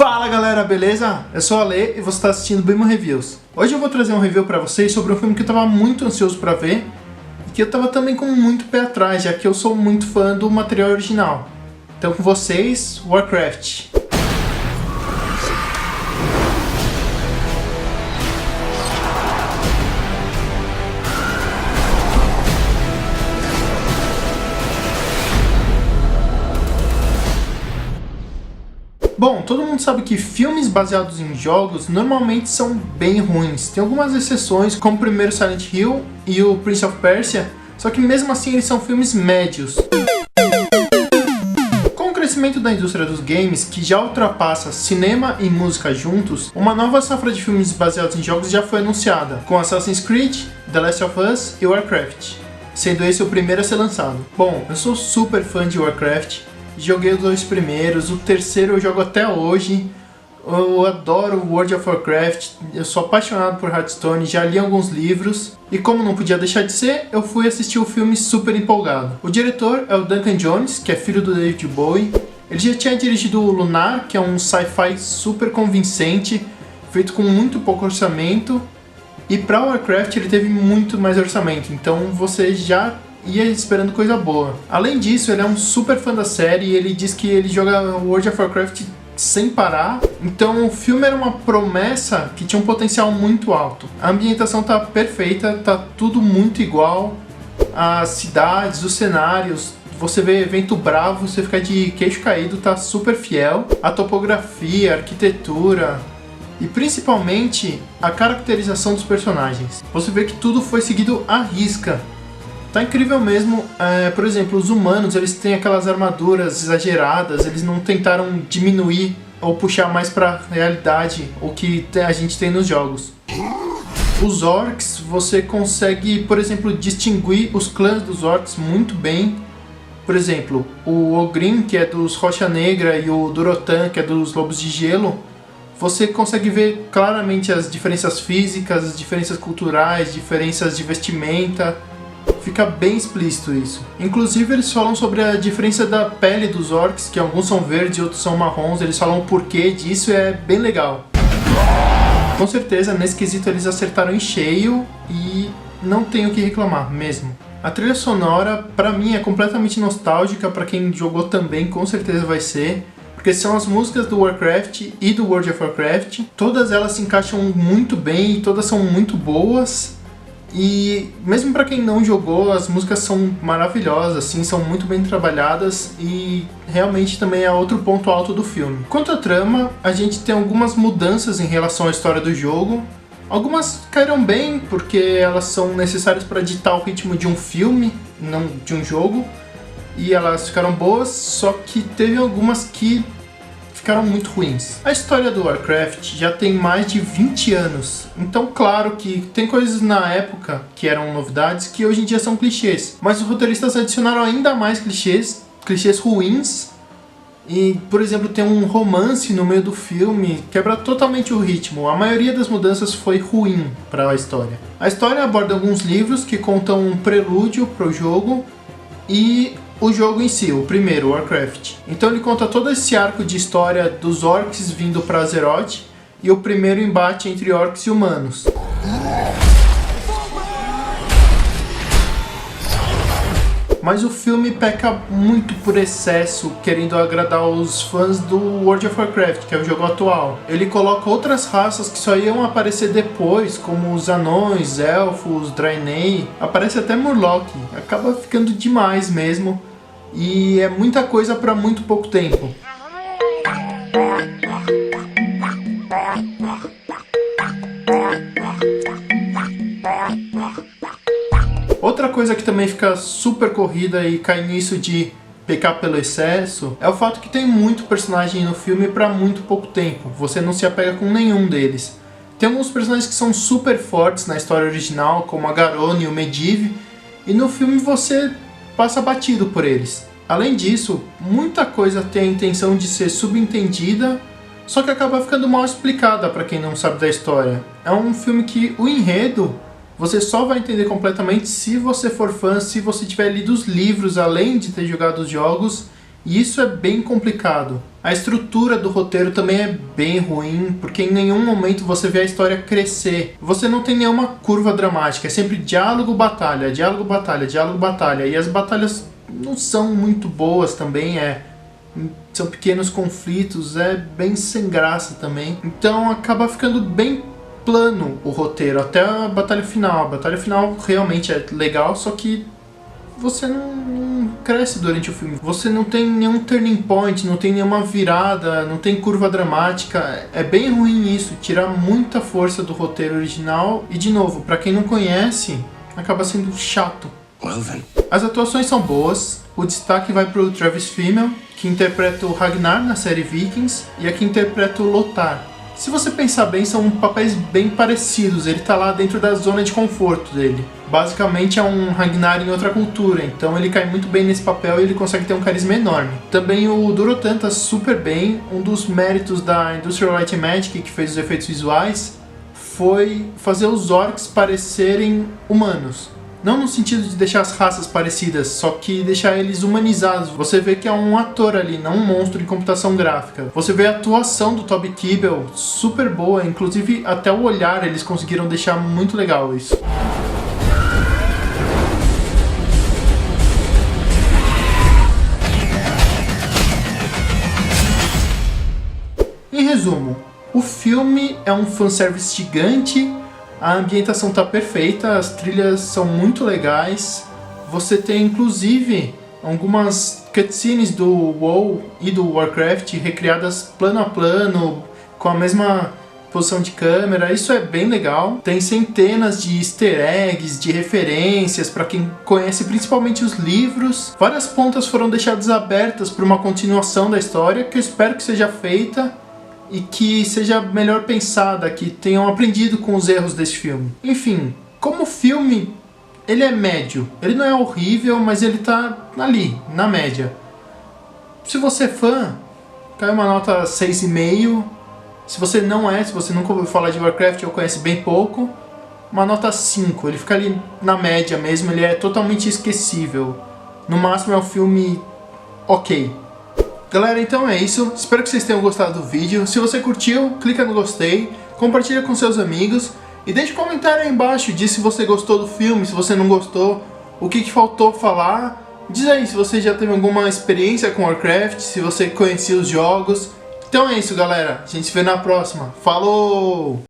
Fala galera, beleza? Eu sou o Ale e você está assistindo Bimo Reviews. Hoje eu vou trazer um review pra vocês sobre um filme que eu tava muito ansioso pra ver e que eu tava também com muito pé atrás, já que eu sou muito fã do material original. Então com vocês, Warcraft. Bom, todo mundo sabe que filmes baseados em jogos normalmente são bem ruins. Tem algumas exceções, como o primeiro Silent Hill e o Prince of Persia, só que mesmo assim eles são filmes médios. Com o crescimento da indústria dos games, que já ultrapassa cinema e música juntos, uma nova safra de filmes baseados em jogos já foi anunciada, com Assassin's Creed, The Last of Us e Warcraft, sendo esse o primeiro a ser lançado. Bom, eu sou super fã de Warcraft. Joguei os dois primeiros, o terceiro eu jogo até hoje. Eu adoro World of Warcraft, eu sou apaixonado por Hearthstone, já li alguns livros. E como não podia deixar de ser, eu fui assistir o filme super empolgado. O diretor é o Duncan Jones, que é filho do David Bowie. Ele já tinha dirigido o Lunar, que é um sci-fi super convincente, feito com muito pouco orçamento. E para Warcraft ele teve muito mais orçamento, então você já ia esperando coisa boa. Além disso, ele é um super fã da série e ele diz que ele joga World of Warcraft sem parar. Então o filme era uma promessa que tinha um potencial muito alto. A ambientação tá perfeita, tá tudo muito igual. As cidades, os cenários, você vê Vento Bravo, você fica de queixo caído, tá super fiel. A topografia, a arquitetura e principalmente a caracterização dos personagens. Você vê que tudo foi seguido à risca. Tá incrível mesmo. Por exemplo, os humanos, eles têm aquelas armaduras exageradas, eles não tentaram diminuir ou puxar mais pra realidade o que a gente tem nos jogos. Os orcs, você consegue, por exemplo, distinguir os clãs dos orcs muito bem. Por exemplo, o Ogrim, que é dos Rocha Negra, e o Durotan, que é dos Lobos de Gelo, você consegue ver claramente as diferenças físicas, as diferenças culturais, diferenças de vestimenta. Fica bem explícito isso. Inclusive eles falam sobre a diferença da pele dos orcs, que alguns são verdes e outros são marrons. Eles falam o porquê disso e é bem legal. Com certeza, nesse quesito eles acertaram em cheio e não tenho o que reclamar mesmo. A trilha sonora, pra mim, é completamente nostálgica. Pra quem jogou também, com certeza vai ser, porque são as músicas do Warcraft e do World of Warcraft. Todas elas se encaixam muito bem e todas são muito boas. E mesmo pra quem não jogou, as músicas são maravilhosas, assim, são muito bem trabalhadas e realmente também é outro ponto alto do filme. Quanto à trama, a gente tem algumas mudanças em relação à história do jogo. Algumas caíram bem porque elas são necessárias para ditar o ritmo de um filme, não de um jogo. E elas ficaram boas, só que teve algumas que ficaram muito ruins. A história do Warcraft já tem mais de 20 anos, então claro que tem coisas na época que eram novidades que hoje em dia são clichês, mas os roteiristas adicionaram ainda mais clichês ruins, e por exemplo tem um romance no meio do filme, quebra totalmente o ritmo. A maioria das mudanças foi ruim para a história. A história aborda alguns livros que contam um prelúdio para o jogo e o jogo em si, o primeiro, Warcraft. Então ele conta todo esse arco de história dos orcs vindo para Azeroth e o primeiro embate entre orcs e humanos. Mas o filme peca muito por excesso, querendo agradar os fãs do World of Warcraft, que é o jogo atual. Ele coloca outras raças que só iam aparecer depois, como os anões, elfos, Draenei, aparece até Murloc. Acaba ficando demais mesmo. E é muita coisa para muito pouco tempo. Outra coisa que também fica super corrida e cai nisso de pecar pelo excesso é o fato que tem muito personagem no filme para muito pouco tempo. Você não se apega com nenhum deles. Tem alguns personagens que são super fortes na história original, como a Garone e o Medivh, e no filme você passa batido por eles. Além disso, muita coisa tem a intenção de ser subentendida, só que acaba ficando mal explicada para quem não sabe da história. É um filme que o enredo você só vai entender completamente se você for fã, se você tiver lido os livros além de ter jogado os jogos, e isso é bem complicado. A estrutura do roteiro também é bem ruim, porque em nenhum momento você vê a história crescer. Você não tem nenhuma curva dramática, é sempre diálogo, batalha, diálogo, batalha, diálogo, batalha. E as batalhas não são muito boas também, são pequenos conflitos, é bem sem graça também. Então acaba ficando bem plano o roteiro, até a batalha final. A batalha final realmente é legal, só que você não cresce durante o filme. Você não tem nenhum turning point, não tem nenhuma virada, não tem curva dramática. É bem ruim isso, tira muita força do roteiro original. E de novo, pra quem não conhece, acaba sendo chato. As atuações são boas. O destaque vai pro Travis Fimmel, que interpreta o Ragnar na série Vikings, e a que interpreta o Lothar. Se você pensar bem, são papéis bem parecidos, ele tá lá dentro da zona de conforto dele. Basicamente é um Ragnar em outra cultura, então ele cai muito bem nesse papel e ele consegue ter um carisma enorme. Também o Durotan tá super bem, um dos méritos da Industrial Light and Magic, que fez os efeitos visuais, foi fazer os orcs parecerem humanos. Não no sentido de deixar as raças parecidas, só que deixar eles humanizados. Você vê que é um ator ali, não um monstro em computação gráfica. Você vê a atuação do Toby Kebbell, super boa, inclusive até o olhar eles conseguiram deixar muito legal isso. Em resumo, o filme é um fanservice gigante. A ambientação tá perfeita, as trilhas são muito legais. Você tem inclusive algumas cutscenes do WoW e do Warcraft recriadas plano a plano, com a mesma posição de câmera. Isso é bem legal. Tem centenas de easter eggs, de referências para quem conhece principalmente os livros. Várias pontas foram deixadas abertas para uma continuação da história, que eu espero que seja feita e que seja melhor pensada, que tenham aprendido com os erros desse filme. Enfim, como filme, ele é médio. Ele não é horrível, mas ele tá ali, na média. Se você é fã, cai uma nota 6,5. Se você não é, se você nunca ouviu falar de Warcraft ou conhece bem pouco, uma nota 5. Ele fica ali na média mesmo, ele é totalmente esquecível. No máximo é um filme ok. Galera, então é isso. Espero que vocês tenham gostado do vídeo. Se você curtiu, clica no gostei, compartilha com seus amigos e deixa um comentário aí embaixo. Diz se você gostou do filme, se você não gostou, o que faltou falar. Diz aí se você já teve alguma experiência com Warcraft, se você conhecia os jogos. Então é isso, galera. A gente se vê na próxima. Falou!